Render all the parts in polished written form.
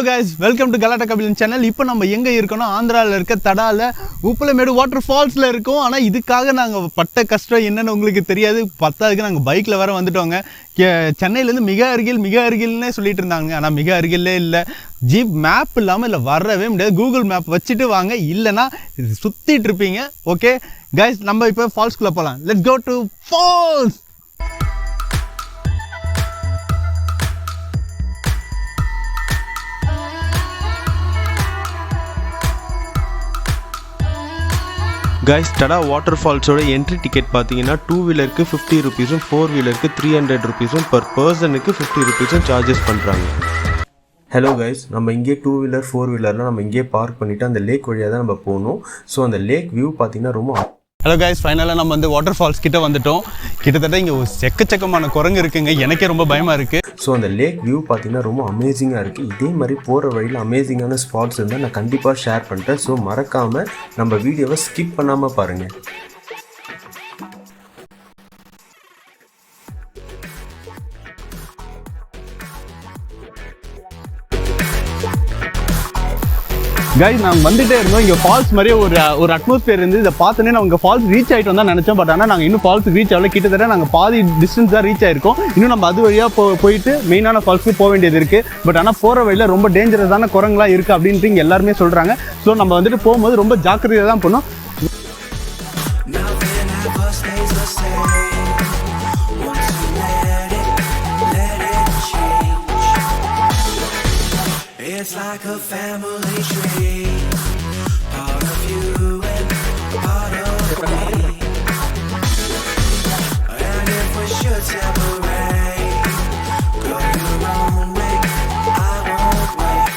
guys, welcome to Galatta Kabilan channel. இப்போ நம்ம எங்க இருக்கோம்னா ஆந்திரால இருக்க தடால உப்பலமேடு வாட்டர் ஃபால்ஸ்ல இருக்கோம். ஆனா இதுக்காக நாங்க பட்ட கஷ்டம் என்னன்னு உங்களுக்கு தெரியாது. பத்தாதுக்கு நாங்க பைக்ல வர வந்துட்டோங்க. சென்னையில இருந்து மிக அருகில்னே சொல்லிட்டு இருந்தாங்க. ஆனா மிக அருகிலே இல்ல. ஜீப் மேப் இல்லாம இல்ல வரவே முடியாது. கூகுள் மேப் வச்சுட்டு வாங்க, இல்லனா சுத்திட்டு இருப்பீங்க. ஓகே guys, நம்ம இப்போ ஃபால்ஸ்க்குள்ள போலாம். Let's go to falls. guys, TADA Waterfalls ஓட என்ட்ரி டிக்கெட் பார்த்தீங்கன்னா 2 வீலருக்கு 50 rupees, 4 வீலருக்கு 300 rupees, per personக்கு 50 rupees charges பண்ணுறாங்க. ஹலோ கைஸ், நம்ம இங்கே 2 வீலர் 4 வீலர்லாம் நம்ம இங்கே பார்க் பண்ணிவிட்டு அந்த லேக் வழியாக தான் நம்ம போகணும். ஸோ அந்த லேக் வியூ பார்த்தீங்கன்னா ரொம்ப... ஹலோ கைஸ், ஃபைனலாக நம்ம வந்து வாட்டர் ஃபால்ஸ் கிட்ட வந்துட்டோம். கிட்டத்தட்ட இங்கே எக்கச்சக்கமான குரங்கு இருக்குங்க. எனக்கே ரொம்ப பயமாக இருக்குது. ஸோ அந்த லேக் வியூ பார்த்தீங்கன்னா ரொம்ப அமேசிங்காக இருக்குது. இதே மாதிரி போகிற வழியில் அமேசிங்கான ஸ்பாட்ஸ் இருந்தால் நான் கண்டிப்பாக ஷேர் பண்ணிட்டேன். ஸோ மறக்காமல் நம்ம வீடியோவை ஸ்கிப் பண்ணாமல் பாருங்கள். கைஸ், நாங்கள் வந்துட்டே இருந்தோம். இங்கே ஃபால்ஸ் மாதிரியே ஒரு அட்மாஸ்பியர் இருந்து இதை பார்த்தோன்னே நாங்கள் ஃபால்ஸ் ரீச் ஆகிட்டு வந்தால் நினச்சோம். பட் ஆனால் நாங்கள் இன்னும் ஃபால்ஸ் ரீச் ஆகல. கிட்டத்தட்ட நாங்கள் பாதி டிஸ்டன்ஸ் தான் ரீச் ஆகிருக்கோம். இன்னும் நம்ம அது வழியாக போயிட்டு மெயினான ஃபால்ஸுக்கு போக வேண்டியது இருக்குது. பட் ஆனால் போகிற வழியில் ரொம்ப டேஞ்சரஸான குரங்கெலாம் இருக்குது அப்படின்ட்டு இங்கே எல்லாருமே சொல்கிறாங்க. ஸோ நம்ம வந்துட்டு போகும்போது ரொம்ப ஜாக்கிரதையாக தான் போகணும். It's like a family tree, part of you and part of me. And if we should separate, go your own way, I won't wait.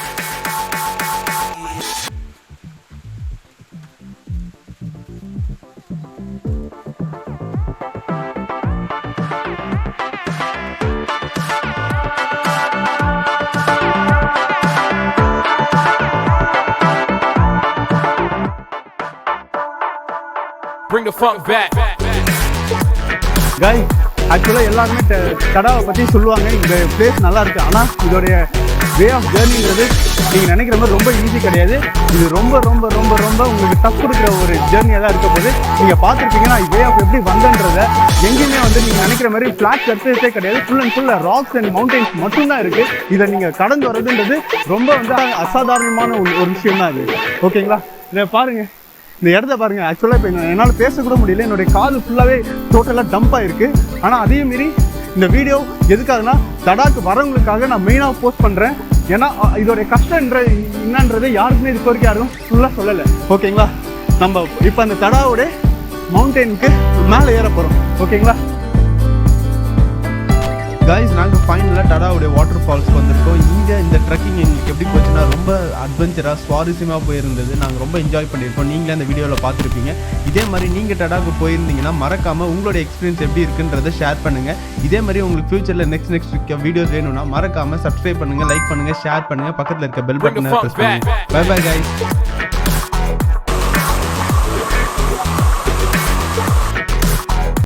Bring the funk back. Guys, ஆக்சுவலாக எல்லாருமே தடாவை பற்றி சொல்லுவாங்க. இந்த பிளேஸ் நல்லா இருக்குது. ஆனால் இதோடைய வே ஆஃப் ஜேர்னிங்கிறது நீங்கள் நினைக்கிற மாதிரி ரொம்ப ஈஸி கிடையாது. இது ரொம்ப ரொம்ப ரொம்ப ரொம்ப உங்களுக்கு டஃப் கொடுக்குற ஒரு ஜேர்னியாக தான் இருக்க போது. நீங்கள் பார்த்துருப்பீங்கன்னா வே ஆஃப் எப்படி வந்தன்றதை எங்கேயுமே வந்து நீங்கள் நினைக்கிற மாதிரி ஃப்ளாட் சர்ஃபேஸே கிடையாது. ஃபுல் அண்ட் ஃபுல்லாக ராக்ஸ் அண்ட் மவுண்டெயின்ஸ் மட்டும்தான் இருக்குது. இதை நீங்கள் கடந்து வர்றதுன்றது ரொம்ப வந்து அசாதாரணமான ஒரு விஷயம் தான் இது. ஓகேங்களா, இதை பாருங்கள், இந்த இடத்த பாருங்கள். ஆக்சுவலாக இப்போ என்னால் பேசக்கூட முடியல. என்னுடைய காது ஃபுல்லாகவே டோட்டலாக டம்ப் ஆகிருக்கு. ஆனால் அதே மாரி இந்த வீடியோ எதுக்காகனா தடாக்கு வரவங்களுக்காக நான் மெயினாக போஸ்ட் பண்ணுறேன். ஏன்னா இதோடைய கஷ்டம் என்னன்றது யாருக்குமே இது வரைக்கும் யாரும் ஃபுல்லாக சொல்லலை. ஓகேங்களா, நம்ம இப்போ அந்த தடாவோட மவுண்டெயினுக்கு மேலே ஏற போகிறோம். ஓகேங்களா கைஸ், நாங்கள் ஃபைனலாக தடாவுடைய வாட்டர் ஃபால்ஸ்க்கு வந்திருக்கோம். இங்கே இந்த ட்ரெக்கிங் எங்களுக்கு எப்படி போச்சுன்னா ரொம்ப அட்வென்ச்சராக சுவாரஸ்யமாக போயிருந்தது. நாங்கள் ரொம்ப என்ஜாய் பண்ணியிருக்கோம். நீங்களே அந்த வீடியோவில் பார்த்துருப்பீங்க. இதே மாதிரி நீங்கள் தடாவுக்கு போயிருந்தீங்கன்னா மறக்காமல் உங்களோட எக்ஸ்பீரியன்ஸ் எப்படி இருக்குன்றதை ஷேர் பண்ணுங்கள். இதே மாதிரி உங்களுக்கு ஃபியூச்சரில் நெக்ஸ்ட் வீடியோஸ் வேணும்னா மறக்காமல் சப்ஸ்கிரைப் பண்ணுங்கள், லைக் பண்ணுங்கள், ஷேர் பண்ணுங்கள், பக்கத்தில் இருக்க பெல் பட்டனை ப்ரெஸ் பண்ணுங்கள். Bye bye guys.